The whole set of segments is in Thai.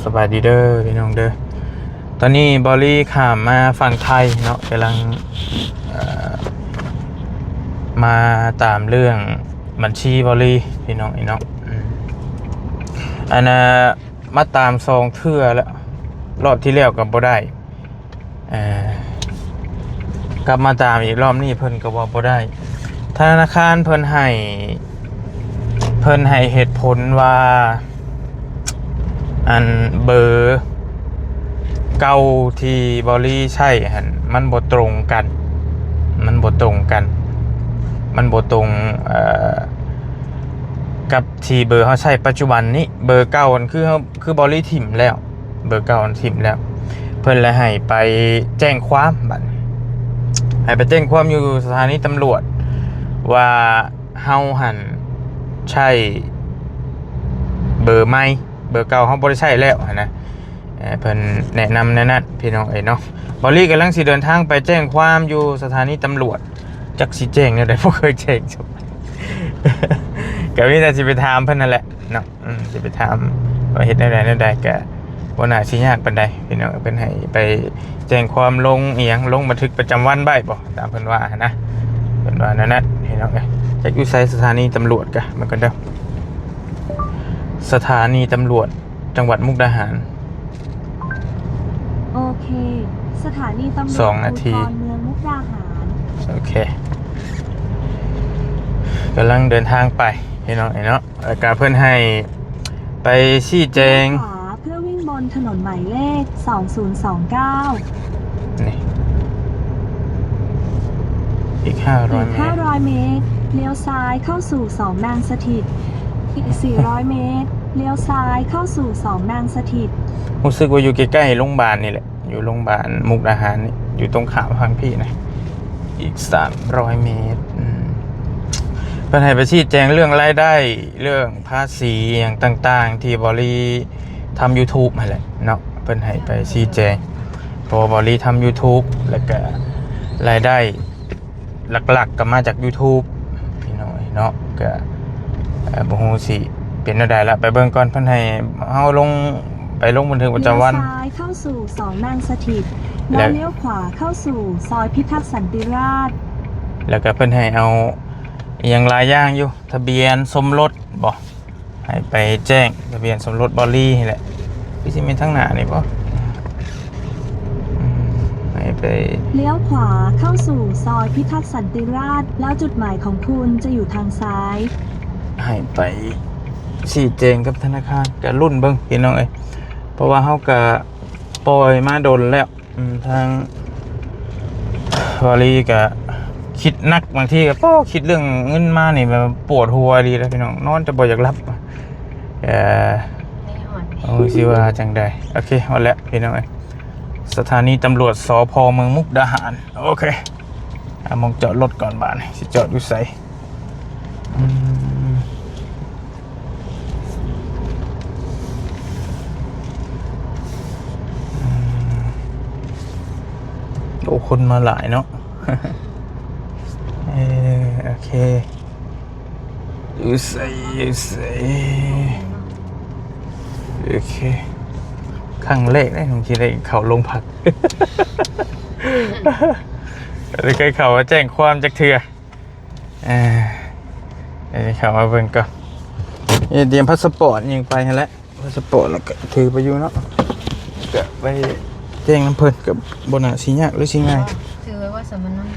สบายดีเด้อพี่น้องเด้อตอนนี้บอลลี่ข้ามมาฝั่งไทยเนาะกำลังมาตามเรื่องบัญชีบอลลี่พี่น้องเนาะอันน่ะมาตามซองเทื่อแล้วรอบที่แล้วกับบ่ได้กลับมาตามอีกรอบนี้เพิ่นก็บ่ได้ธนาคารเพิ่นให้เหตุผลว่าอันเบอร์เก่าที่บอลลี่ใช่หันมันบ่ตรงกันมันบ่ตรงกับที่เบอร์เขาใช้ปัจจุบันนี้เบอร์เก่ามันคือบอลลี่ถิ่มแล้วเบอร์เก่ามันถิ่มแล้วเพิ่นเลยให้ไปแจ้งความบัดให้ไปแจ้งความอยู่สถานีตำรวจว่าเฮาหันใช่เบอร์ใหม่เบอร์เก่าเขาบ่ได้ใช้แล้วนะเพิ่นแนะนำแนั่นพี่น้องเนาะบอลลี่กำลังสิเดินทางไปแจ้งความอยู่สถานีตำรวจจักสิแจ้งเนี่ยได้บ่เคยแจ้งจบก็มีแต่สิไปถามเพิ่นนั่นแหละเนาะสิไปถามว่าเฮ็ดได้ก็บ่น่าสิยากปานใดพี่น้องเพิ่นให้ไปแจ้งความลงอีหยังลงบันทึกประจำวันไว้บ่ตามเพิ่นว่านะเพิ่นว่านั่นพี่น้องจักอยู่ไสสถานีตำรวจกะมันก็เด้อสถานีตำรวจจังหวัดมุกดาหารโอเคสถานีตำรวจ2 นาทีเมืองมุกดาหารโอเคกำลังเดินทางไปพี่น้องเนาะแล้วก็เพิ่นให้ไปชี้แจงขวาเพื่อวิ่งบนถนนหมายเลข2029นี่อีก500 เมตร500 เมตรเลี้ยวซ้ายเข้าสู่2 นางสถิตอีก400 เมตรเลี้ยวซ้ายเข้าสู่2 นางสถิตรู้สึกว่าอยู่ใกล้ๆโรงพยาบาลนี่แหละอยู่โรงพยาบาลมุกดาหารนี่อยู่ตรงข้ามทางพี่นะอีก300 เมตรเพิ่นให้ไปชี้แจงเรื่องรายได้เรื่องภาษีอย่างต่างๆที่บริทำ YouTube นั่นแหละเนาะเพิ่นให้ไปชี้แจงเพราะบริทำ YouTube แล้วก็รายได้หลักๆก็มาจาก YouTube พี่น้อยเนาะก็บ่ฮู้สิเป็นจังได๋ล่ะไปเบิ่งก่อนเพิ่นให้เฮาลงบันทึกประจำวันเลี้ยวซ้ายเข้าสู่2 นางสถิตแล้วเลี้ยวขวาเข้าสู่ซอยพิทักษ์สันติราษฎร์แล้วก็เพิ่นให้เอาอย่างหลายอย่างอยู่ทะเบียนสมรสบ่ให้ไปแจ้งทะเบียนสมรสบอลลี่นี่แหละพี่สิมีทั้งหน้านี่บ่ให้ไปเลี้ยวขวาเข้าสู่ซอยพิทักษ์สันติราษฎร์แล้วจุดหมายของคุณจะอยู่ทางซ้ายให้ไปชี้แจงกับธนาคารก็รุ่นเบิ่งพี่น้องเอ้ยเพราะว่าเฮาก็ปล่อยมาโดนแล้วทางบอลลี่ก็คิดนักบางทีก็คิดเรื่องเงินมานี่แบบปวดหัวดีแล้วพี่น้องนอนจะบ่อยากหลับโอ้สิว่าจังใดโอเคเอาละพี่น้องสถานีตำรวจสภ.เมืองมุกดาหารโอเคมองจอดรถก่อนบ้านสิจอดอยู่ไสโอ้คนมาหลายเนาะโอเคอยู่ใส่โอเคครั้งแรกนะผมคิดได้เขาลงพักแล้วก็เขาแจ้งความจากเถื่อเขามาเบิ่งก่อนเตรียมพาสปอร์ตยิงไปแล้วพาสปอร์ตแล้วก็ถือไปอยู่เนาะก็ไปแจ้งน้ำเพิ่นกับบนาสิยากหรือสิง่ายถือไว้ว่าสมนุน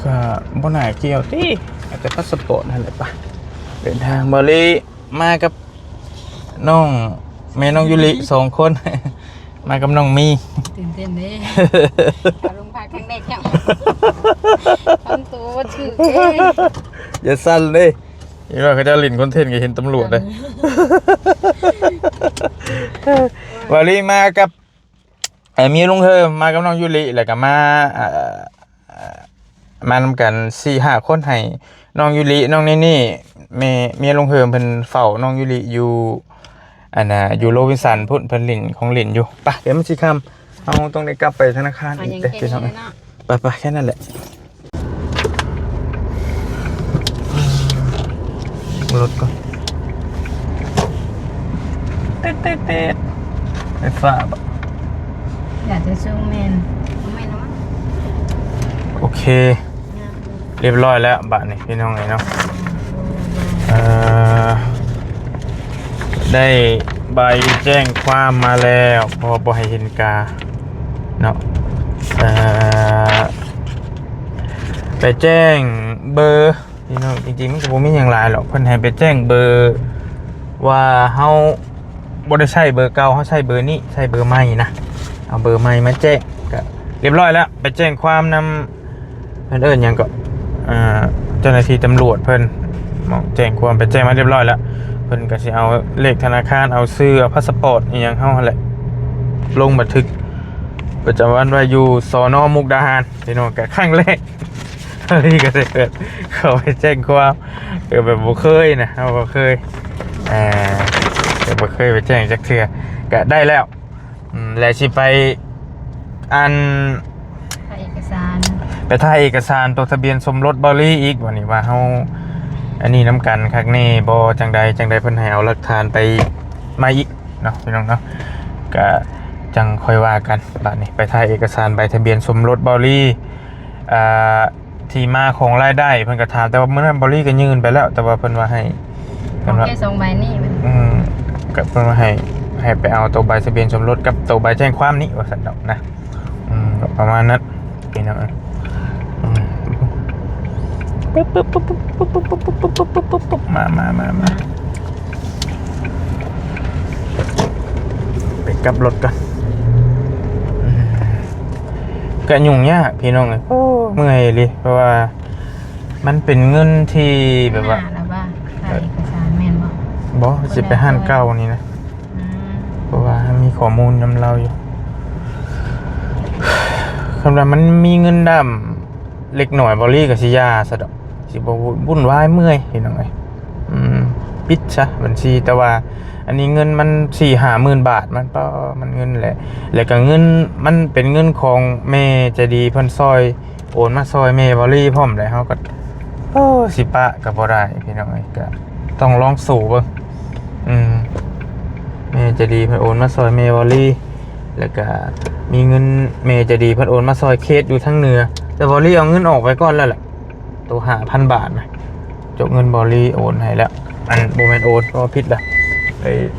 ก็บนาเกี่ยวที่อาจจะพาสปอร์ตนั่นแหละปะเดินทางบริมากับน้องแม่น้องยุริ2 คนมากับน้องมีตื่นเต้นเด้ลงพักครั้งแรกเนี่ยทำตัวถืออย่าสั่นเลยนี่ว่าเขาจะหลินคอนเทนต์กับเห็นตำรวจเลยบริมากับมีลุงเธอมากับน้องยุริแล้วก็มานำกัน 4-5 คนให้น้องยุริน้องนี่เมียลุงเธอเพิ่นเฝ้าน้องยุริอยู่อยู่โรบินสันพุ่นเพิ่นหลินของหลินอยู่ไปเดี๋ยวมันสิค่ำเอาต้องได้กลับไปธนาคารอีกแต่พี่น้องไปแค่นั้นแหละรถก่อนเต๊ด ไฟฟ้าบ่ อยากจะซูมแมนไม่นะ โอเคเรียบร้อยแล้วบัตรนี่พี่น้องเลยเนาะได้ใบแจ้งความมาแล้วพอบ่ให้เห็นกาเนาะไปแจ้งเบอร์พี่น้องจริงๆมันก็บ่มีอย่างไรหรอกเพิ่นให้ไปแจ้งเบอร์ว่าเฮาบ่ได้ใช้เบอร์เก่าเฮาใช้เบอร์นี้ใช้เบอร์ใหม่นะเอาเบอร์ใหม่มาแจ้งก็เรียบร้อยแล้วไปแจ้งความนำเพิ่นเอิ้นหยังก็เจ้าหน้าที่ตำรวจเพิ่นบอกแจ้งความไปแจ้งมาเรียบร้อยแล้วเพิ่นก็สิเอาเลขธนาคารเอาชื่อพาสปอร์ตอีหยังเฮาหั่นแหละลงบันทึกประจำวันไว้อยู่สน.มุกดาหารพี่น้องก็ครั้งแรกนี่ก็ได้เกิดเขาไปแจ้งความแบบบ่เคยนะเราบ่เคยแต่บ่เคยไปแจ้งจักเทื่อก็ได้แล้วแล้วสิไปอัน เอกสาร ไปถ่ายเอกสารตัวทะเบียนสมรสบอลี่อีกวันนี้ว่าเฮาอันนี้น้ำกันคักแน่บ่จังใดเพิ่นให้เอาหลักฐานไปมาอีกเนาะพี่น้องเนาะก็จังค่อยว่ากันบัดนี้ไปถ่ายเอกสารใบทะเบียนสมรสบอลี่ที่มาของรายได้เพิ่นก็ถามแต่ว่าเมื่อนั้นบอลี่ก็ยื่นไปแล้วแต่ว่าเพิ่นว่าให้เพิ่นว่า แค่2ใบนี่มัน ก็เพิ่นว่าให้ไปเอาตัวใบทะเบียนสมรสกับตัวใบแจ้งความนี้ว่าซั่นดอกนะก็ประมาณนั้นพี่น้องมาไปกลับรถกันก็ยุ่งยากพี่น้องเลยโอ้เมื่อยเลยเพราะว่ามันเป็นเงินที่แบบว่า แล้วว่าถ่ายเอกสารแม่นบ่ สิไปห้านเก่านี่นะเพราะว่ามีข้อมูลนำเราอยู่คำว่ามันมีเงินดำเล็กหน่อยบอลี่กับสิยาสะดอกสิบวุ่นวายเมื่อยเห็นไหมปิดซะบัญชีแต่ว่าอันนี้เงินมัน4-50,000 บาทมันเงินแหละแล้วก็เงินมันเป็นเงินของแม่จะดีเพิ่นซอยโอนมาซอยแม่บอลี่พร้อมเลยเขาก็สิปะกับบ่ได้พี่น้องก็ต้องลองสู่เบิ่งแม่จะดีเพิ่นโอนมาซอยแม่บอลี่แล้วก็มีเงินเมย์จะดีเพิ่นโอนมาซอยเคสอยู่ทั้งเหนือแต่บอลลี่เอาเงินออกไปก่อนแล้วแหละตัว5,000 บาทนะจบเงินบอลลี่โอนให้แล้วอันโมเมนโอนก็ผิดละ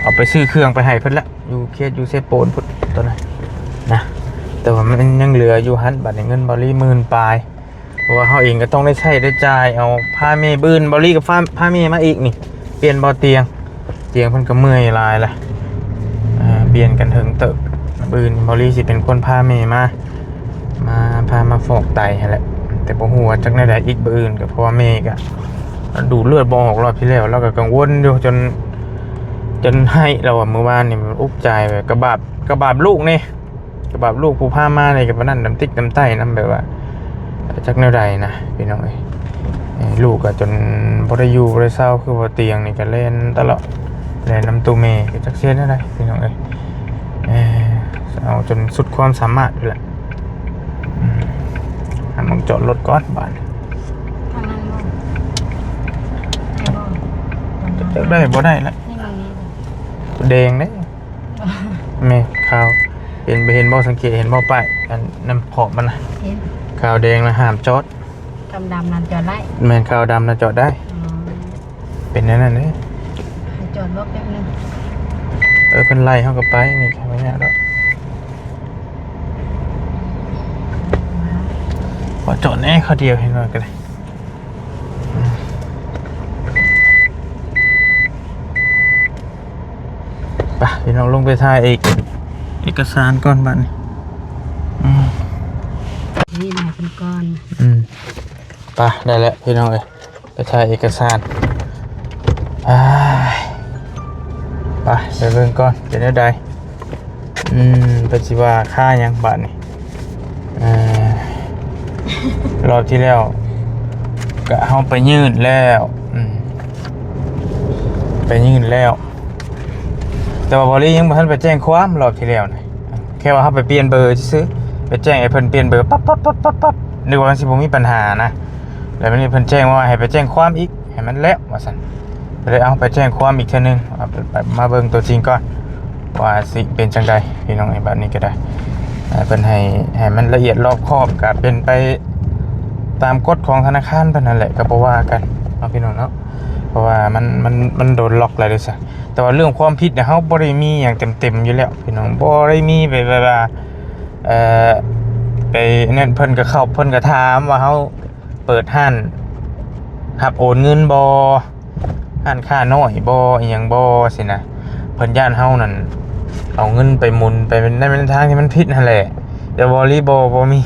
เอาไปซื้อเครื่องไปให้เพิ่นละอยู่เคสอยู่เซโปนพุ่นตัวนั้นนะแต่ว่ามันยังเหลืออยู่หันบาทเงินบอลลี่10,000 ปลายเพราะว่าเขาเองก็ต้องได้ใช้ได้จ่ายเอาผ้าเมย์บื้นบอลลี่กับผ้าเมย์มาอีกนี่เปลี่ยนบอเตียงเพิ่นก็เมื่อยลายละเปลี่ยนกันถึงเติบบืนบอลี่สิเป็นคนพาเมย์พามาฟอกไตแหละแต่บ่ฮู้ว่าจักแนวใดอีกบืนก็เพราะว่าเมย์ก็ดูเลือดบ่ออกรอบที่แล้วก็กังวลอยู่จนให้เราเมื่อวานนี่มันอุกใจแบบกระบาบลูกนี่กระบาบลูกผู้พามานี่ก็บ่นั่นน้ำติ๊กน้ำไต้นำแบบว่าจักแนวใดนะพี่น้องเอ้ยลูกก็จนบ่ได้อยู่บ่ได้เศร้าคือว่าเตียงนี่ก็เล่นตลอดแล่นน้ำตู้เมย์ก็จักเสียแนวใดพี่น้องเอ้ยเอาจนสุดความสามารถอยู่แหละมึงจอดรถก่อนบ้าน ทางนั้นบ่ ได้บ่ได้แล้ว นี่ตรงนี้ แดงเนี่ยแม่ขาวเห็นบ่สังเกตเห็นบ่ป้ายอันน้ำขอบมันนะ เห็น ขาวแดงนะห้ามจอด ดำนั่นจอดได้ แม่นขาวดำนะจอดได้เป็นนั่นเลย จอดรถแป๊บนึง เพิ่นไล่เข้ากับไปนี่แค่ไม่ยากแล้วขอจอดแน่เขาเดียวเห็นว่ากันเลยไปพี่น้องลงไปถ่ายเอกสารก่อนบ้านนี่นายเป็นก้อน ไปได้แล้วพี่น้องเลยไปถ่ายเอกสารไปเบิ่งก่อนเป็นได้ใดเป็นสิว่าค่ายังบาทนี่รอบที่แล้วก็เฮาไปยื่นแล้วไปยื่นแล้วแต่ว่าบริยังบ่ทันไปแจ้งความรอบที่แล้วนะแค่ว่าเฮาไปเปลี่ยนเบอร์ซื่อไปแจ้งไอ้เพิ่นเปลี่ยนเบอร์ปั๊บนึกว่ามันสิบ่มีปัญหานะแล้วมันนี่เพิ่นแจ้งว่าให้ไปแจ้งความอีกให้มันแล้วว่าซั่นก็เลยเอาไปแจ้งความอีกเทื่อนึงเอาไปมาเบิ่งตัวจริงก่อน ว่าสิเป็นจังใดพี่น้องไอ้แบบนี้ก็ได้เพิ่นให้มันละเอียดรอบคอบก็เป็นไปตามกฎของธนาคารเพิ่นนั่นแหละก็บ่ว่ากันเนาะพี่น้องเนาะเพราะว่ามันโดนล็อกแล้วด้วยซะแต่ว่าเรื่องความผิดเนี่ยเฮาบ่ได้มีหยังเต็มๆอยู่แล้วพี่น้องบ่ได้มีไปว่าไปนั่นเพิ่นก็เข้าเพิ่นก็ถามว่าเฮาเปิดห้านรับโอนเงินบ่ห้านค่าน้อยบ่อีหยังบ่สินะเพิ่นย่านเฮานั่นเอาเงินไปหมุนไปในทางที่มันผิดนั่นแหละแต่บ่มี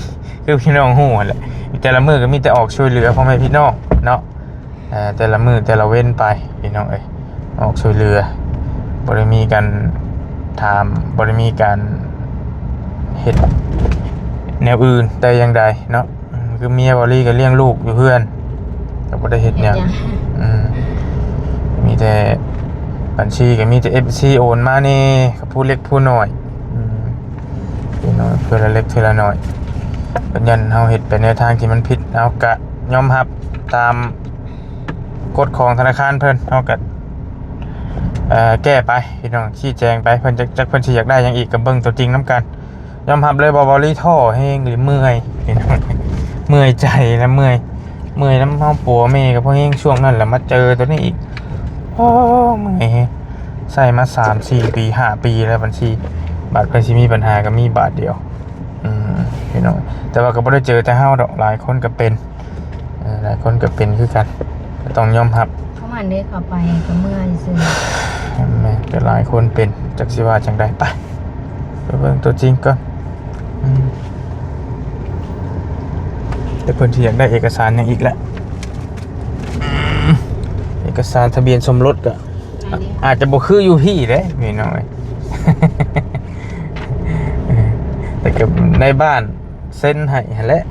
คือพี่น้องฮู้นั่นแหละแต่ละมื้อก็มีแต่ออกช่วยเหลือพ่อแม่พี่น้องเนาะแต่ละมื้อแต่ละเว้นไปพี่น้องเอ้ยออกช่วยเหลือบ่ได้มีการถามบ่ได้มีการเฮ็ดแนวอื่นแต่อย่างใดเนาะคือเมียบริก็เลี้ยงลูกอยู่เพื่อนก็บ่ได้เฮ็ดหยังมีแต่บัญชีก็มีแต่ FC โอนมานี่ก็ผู้เล็กผู้น้อยผู้น้อยเพื่อละเล็กเพื่อละน้อยปัญญาเฮาเฮ็ดไปในทางที่มันผิดเฮาก็ยอมรับตามกฎของธนาคารเพิ่นเฮาก็แก้ไปพี่น้องชี้แจงไปเพิ่นจักเพิ่นสิอยากได้หยังอีกก็เบิ่งตัวจริงนํกันยอมรับเลยบ่ริท่อแฮงหรือเมื่อยพี่น้องเมื่อยใจนะเมื่อยน้ำเฮาปัวแม่ก็เพราะแฮงช่วงนั้นแหละมาเจอตัวนี้อีกโอ้เมื่อยใส่มา 3-4 ปี 5 ปีแล้วบัญชีบัตรเพิ่นสิมีปัญหาก็มีบาทเดียวพี่น้องแต่ว่าก็บ่ได้เจอแต่เฮาดอกหลายคนก็เป็นหลายคนก็เป็นคือกันก็ต้องยอมรับเขามันได้เข้าไปก็เมื่อยซื่อแม่แต่หลายคนเป็นจักสิว่าจังได๋ไปเบิ่งตัวจริงก่อนแต่เพิ่นที่อยากได้เอกสารหยังอีกแหละเอกสารทะเบียนสมรสก็อาจจะบ่คืออยู่พี่เด้พี่น้องเอ้ย แต่ก็ในบ้านเซ็นให้หั่นแหละ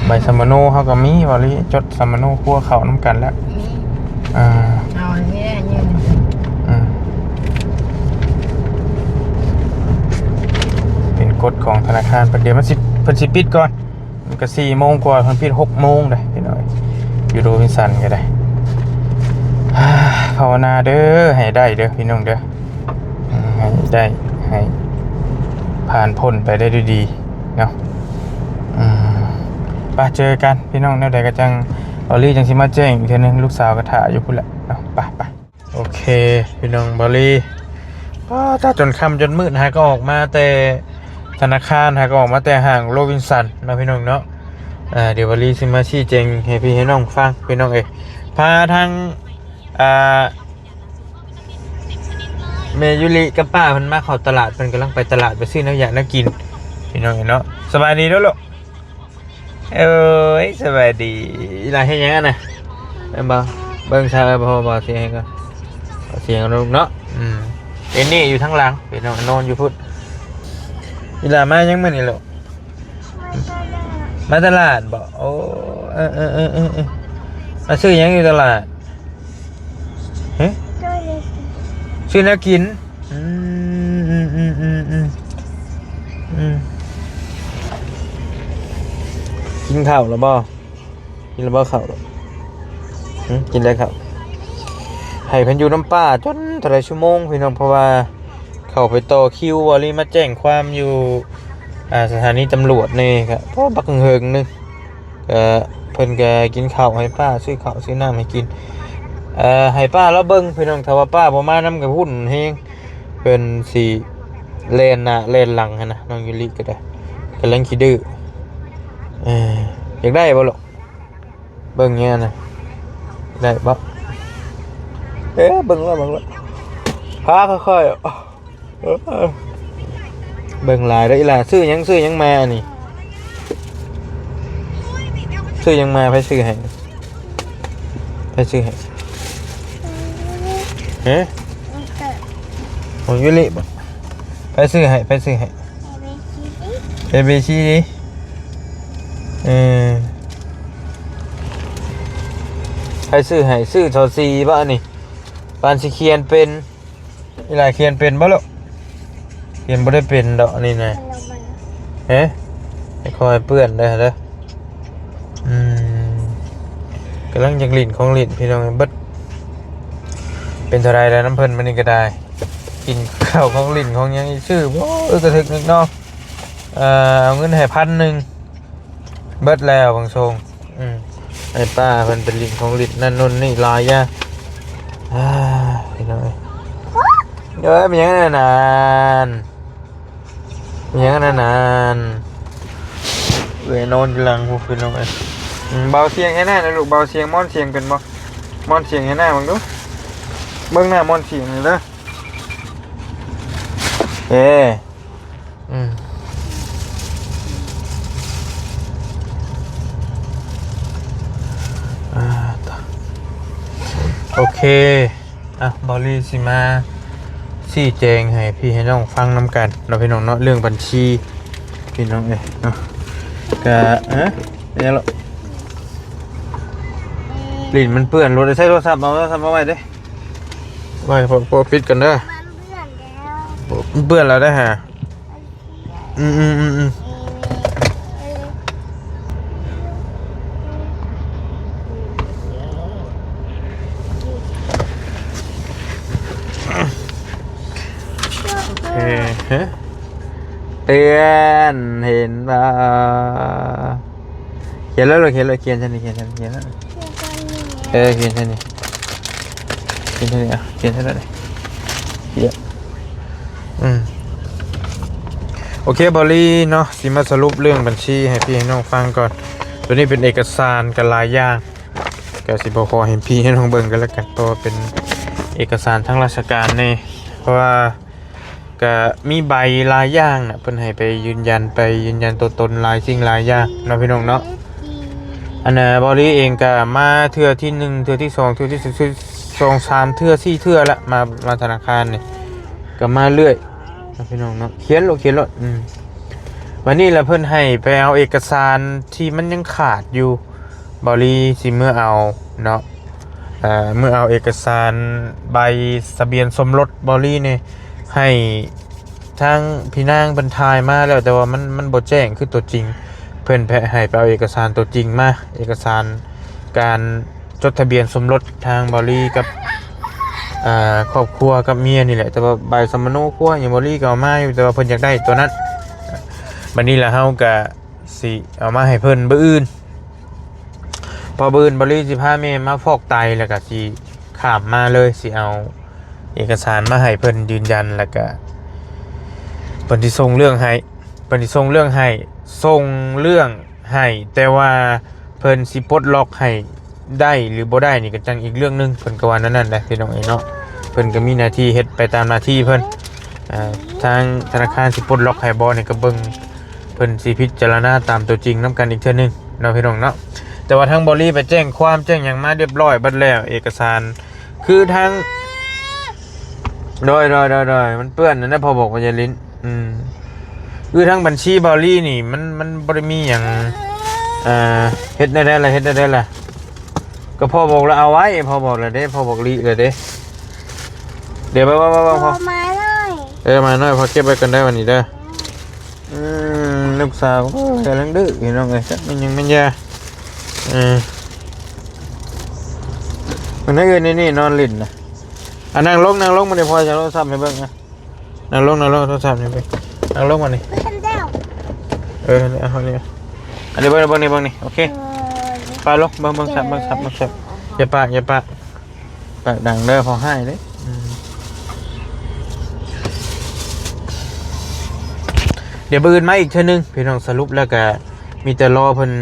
ใบสัมมโนเฮาก็มีบ่ลิจดสัมมโนครัวเข้านํกันแล้วมีเอาอันนี้ได้ยืนเป็นกฎของธนาคารประเดี๋ยวมันสิปิดก่อนมันก็4 โมงกว่าเพิ่นปิด6 โมงเด้พี่น้อยอยู่โรบินสันก็ได้ภาวนาเด้อให้ได้เด้อพี่น้องเด้อให้ได้ให้ผ่านพ้นไปได้ด้วยดีเนาะไปเจอกันพี่น้องแนวใดก็จังบอลลี่จังสิมาแจ้งอีกทีนึงลูกสาวก็ถ่ายอยู่พุ่นแหละเนาะไปโอเคพี่น้องบอลลี่ก็ถ้าจนค่ำจนมืดก็ออกมาแต่ธนาคารก็ออกมาแต่ห่างโรบินสันเนาะพี่น้องเนาะเดี๋ยวบอลลี่สิมาชี้แจงให้พี่ให้น้องฟังพี่น้องพาทางเมยุริกับป้าเพิ่นมาเข้าตลาดเพิ่นกำลังไปตลาดไปซื้อน้ำยาน้ำกินพี่น้องเนาะสบายดีด้วยลูกสบายดีอะไรให้ยังไงนะเบิ่งชาพอเสียงก็เสียงลูกเนาะเอ็นนี่อยู่ทั้งหลังพี่น้องนอนอยู่พุทธอีหลามายังมื้อนี่ลูกมาตลาดบ่โอ้มาซื้อยังอยู่ตลาดเฮ้ยซื้อน้ำกินกินข้าวแล้วบ่กินแล้วบ่ข้าวหรอกินแล้วครับให้เพิ่นอยู่น้ำป้าจนเท่าไรชั่วโมงพี่น้องเพราะว่าเข้าไปต่อคิววอลี่มาแจ้งความอยู่สถานีตำรวจนี่ครับเพราะบักเฮิงนึงเพิ่นก็กินข้าวให้ป้าซื้อข้าวซื้อน้ำให้กินให้ป้าแล้วเบิ่งพี่น้องถ้าว่าป้าบ่มานำกับหุ้นเฮงเพิ่นสิเลนหน้าเลนหลังหั่นนะน้องยูริก็ได้กำลังขี้ดื้ออยากได้บ่ลูกเบิ่งเงี้ยนะได้บ่เบิ่งแล้วพาค่อยๆเบิ่งหลายได้อล่ะซื้อหยังมานี่ซื้อหยังมาไปซื้อให้โอ้ยูริบ่ไปซื้อให้ABCดิให้ซื้อทอซีบ้านี่ปานสิเขียนเป็นอีหลายเขียนเป็นบ่ลูกเขียนบ่ได้เป็นดอกนี่นะให้คอยเปื้อนได้เด้อกำลังจากลิ้นของลิ้นพี่น้องเบิด เป็นเท่าไรแล้วน้ำเพิ่นมันนี่ก็ได้กินข้าวของลิ้นของหยังอีกชื่อบ่กระทึกนึกเนาะเอาเงินให้1,000เบิดแล้วบางทรงไอ้ป้าเพิ่นเป็นลิ้นของลิ้นนั่นนู่นนี่หลายอย่างพี่น้อยเด้อมีหยังนานมีหยังนานเอ้ยนอนอยู่หลังผู้พี่น้องเอ้ยเบาเสียงให้หน้านะลูกเบาเสียงม่อนเสียงเป็นบ่ม่อนเสียงให้หน้ามึงดูเบิ่งหน้ามอนเสียงนี่เด้อโอเคบอลลี่สิมาชี้แจงให้พี่ให้น้องฟังน้ำกันเราพี่น้องเนาะเรื่องบัญชีพี่น้องเนาะก็เนี่ยหรอลิ้นมันเปื้อนรถใช้โทรศัพท์เอาโทรศัพท์มาไว้เด้ไว้พอปิดกันเด้อมันเปื้อนแล้วได้ฮะเตือนเห็นป่ะเขียนแล้วเหรอเขียนฉันนี่เขียนแล้วเขียนฉันนี่เขียนฉันแล้วโอเคบอลลี่เนาะสิมาสรุปเรื่องบัญชีให้พี่ให้น้องฟังก่อนตัวนี้เป็นเอกสารกันหลายอย่างก็สิบอกขอให้พี่ให้น้องเบิ่งกันแล้วกันเพราะว่าเป็นเอกสารทั้งราชการนี่เพราะว่าก็มีใบลายย่างนะเพิ่นให้ไปยืนยันตัวตนลายสิ่งลายย่างเนาะพี่น้องเนาะอันน่ะบอลี่เองก็มาเทื่อที่1เทื่อที่2เทื่อที่2 3เทื่อ4เทื่อละมาธนาคารนี่ก็มาเรื่อยเนาะพี่น้องเนาะเขียนรถวันนี้ละเพิ่นให้ไปเอาเอกสารที่มันยังขาดอยู่บอลี่สิเมื่อเอาเนาะเมื่อเอาเอกสารใบทะเบียนสมรสบอลี่นี่ให้ทางพี่นางบรรทายมาแล้วแต่ว่ามันบ่แจ้งคือตัวจริงเพิ่นให้ไปเอาเอกสารตัวจริงมาเอกสารการจดทะเบียนสมรสทางบริกับครอบครัวกับเมียนี่แหละแต่ว่าใบสมโนครัวอย่างบริก็เอามาอยู่แต่ว่าเพิ่นอยากได้ตัวนั้นบัดนี้ล่ะเฮาก็สิเอามาให้เพิ่นมื้ออื่นพอมื้ออื่นบริสิพาแม่มาฟอกไตแล้วก็สิข้ามมาเลยสิเอาเอกสารมาให้เพิ่นยืนยันแล้วก็เพิ่นสิส่งเรื่องให้แต่ว่าเพิ่นสิปลดล็อกให้ได้หรือบ่ได้นี่ก็จังอีกเรื่องนึงเพิ่นก็ว่านั่นแหละพี่น้องเนาะเพิ่นก็มีหน้าที่เฮ็ดไปตามหน้าที่เพิ่นทางธนาคารสิปลดล็อกให้บ่นี่ก็เบิ่งเพิ่นสิพิจารณาตามตัวจริงนํกันอีกเทื่อนึงเนาะพี่น้องเนาะแต่ว่าทางบริไปแจ้งความแจ้งหยังมาเรียบร้อยเบิดแล้วเอกสารคือทางโดยมันเปื้อนนะพอบอกว่าจะลิ้นคือทั้งบัญชีบอลลี่นี่มันบริมีอย่างเฮ็ดได้ละก็พอบอกแล้วเอาไว้พอบอกแล้วเด้พอบอกลีเลยเด้เดี๋ยวพอมาหน่อยมาหน่อยพอเก็บไว้กันได้วันนี้เด้อลูกสาวกำลังดื้อพี่น้องเอ้ยมันยังไม่ยามันให้เงินนี่นอนลิ้นนะนั่งลงมันเดี๋ยวพอจะโทรศัพท์ให้เบิ่งนะนั่งลงโทรศัพท์ให้เบิ่งนั่งลงมานี่เอานี่อันนี้เบิ่งนี่โอเคปาลงเบิ่งสับอย่าปากดังเด้อพอให้เด้เดี๋ยวอื่นมาอีกเทื่อนึงพี่น้องสรุปแล้วก็มีแต่รอเพิ่น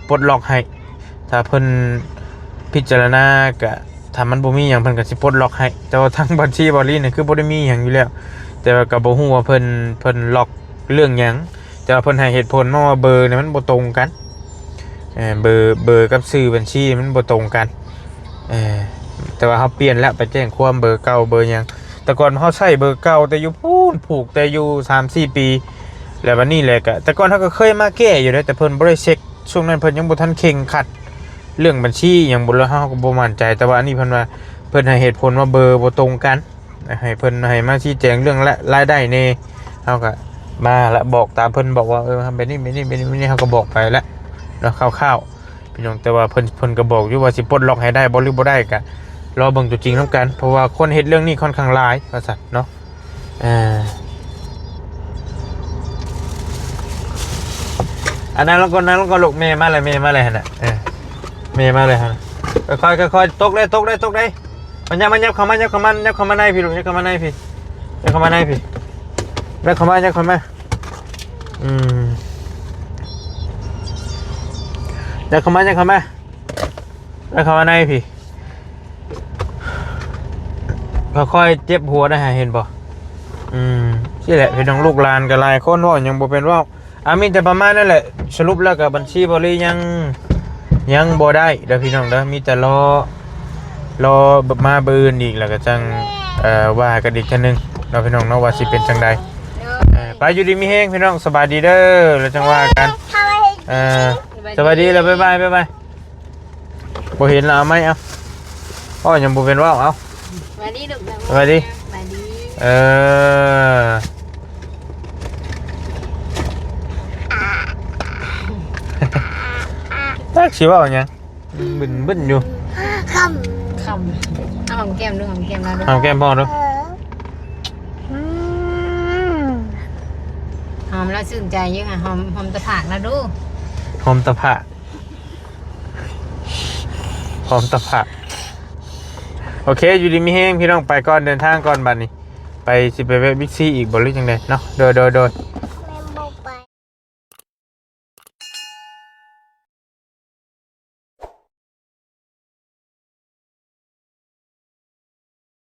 ปลดล็อกให้ถ้าเพิ่นพิจารณาก็ถ้ามันบ่มีหยังเพิ่นก็สิปลดล็อกให้แต่ว่าทางบัญชีบริษัทนี่คือบ่ได้มีหยังอยู่แล้วแต่ว่าก็บ่ฮู้ว่าเพิ่นล็อกเรื่องหยังแต่ว่าเพิ่นให้เหตุผลมาว่าเบอร์นี่มันบ่ตรงกันเบอร์กับชื่อบัญชีมันบ่ตรงกันแต่ว่าเฮาเปลี่ยนแล้วไปแจ้งความเบอร์เก่าเบอร์หยังแต่ก่อนเฮาใช้เบอร์เก่าแต่อยู่พูนผูกแต่อยู่ 3-4 ปีแล้ววันนี้แหละก็แต่ก่อนเฮาก็เคยมาแก้อยู่แต่เพิ่นบ่ได้เช็คช่วงนั้นเพิ่นยังบ่ทันเข่งขัดเรื่องบัญชีอย่างบนแล้วเฮาก็บ่มั่นใจแต่ว่าอันนี้เพิ่นว่าเพิ่นให้เหตุผลว่าเบอร์บ่ตรงกันให้เพิ่นให้มาชี้แจงเรื่องรายได้แน่เฮาก็มาแล้วบอกตามเพิ่นบอกว่าทำแบบนี้เฮาก็บอกไปแล้วเนาะคร่าวๆพี่น้องแต่ว่าเพิ่นก็บอกอยู่ว่าสิปลดล็อกให้ได้บ่หรือบ่ได้ก็ รอเบิ่งตัวจริงนํกันเพราะว่าคนเฮ็ดเรื่องนี้ค่อนข้างหลายว่าซั่นเนาะอันนั้นแล้วก็ลูกเมย์มาเลยหั่นน่ะเมย์มาเลยหั่นค่อยๆตกเลยมันยับเข้ามาในพี่ลูกยับเข้ามาในพี่ยับเข้ามาในพี่ยับเข้ามายับเข้ามาในพี่ค่อยๆเจ็บหัวนะฮะเห็นบ่นี่แหละพี่น้องลูกหลานกับหลายคนว่ายังบ่เป็นว่ามีแต่ประมาณนั่นแหละสรุปแล้วกับบัญชีบริยังบ่ได้เด้อพี่น้องเด้อมีแต่รอมาเบิร์นอีกแล้วก็จังว่ากันอีกทีนึงเราพี่น้องเนาะว่าสิเป็นจังใดไปอยู่ดีมีแห้งพี่น้องสบายดีเด้อแล้วจังว่ากันสบายดีแล้วบ๊ายบายบ่เห็นแล้วเอาไหมเอาพ่อยังบ่เป็นว่าเอาสวัสดีลูก สวัสดีตักสิว่าเอาหยังบึ้นอยู่คำเอาหอมแก้มดูหอมแก้มแล้วดู หอมแก้มพ่อดูหอมแล้วชื่นใจเยอะค่ะหอมตะผากแล้วดูหอมตะผะโอเคอยู่ดีมีแห้งพี่น้องไปก่อนเดินทางก่อนบัดนี้ไปสิไปเว็บบิ๊กซีอีกบ่หรือจังได๋เนาะโดย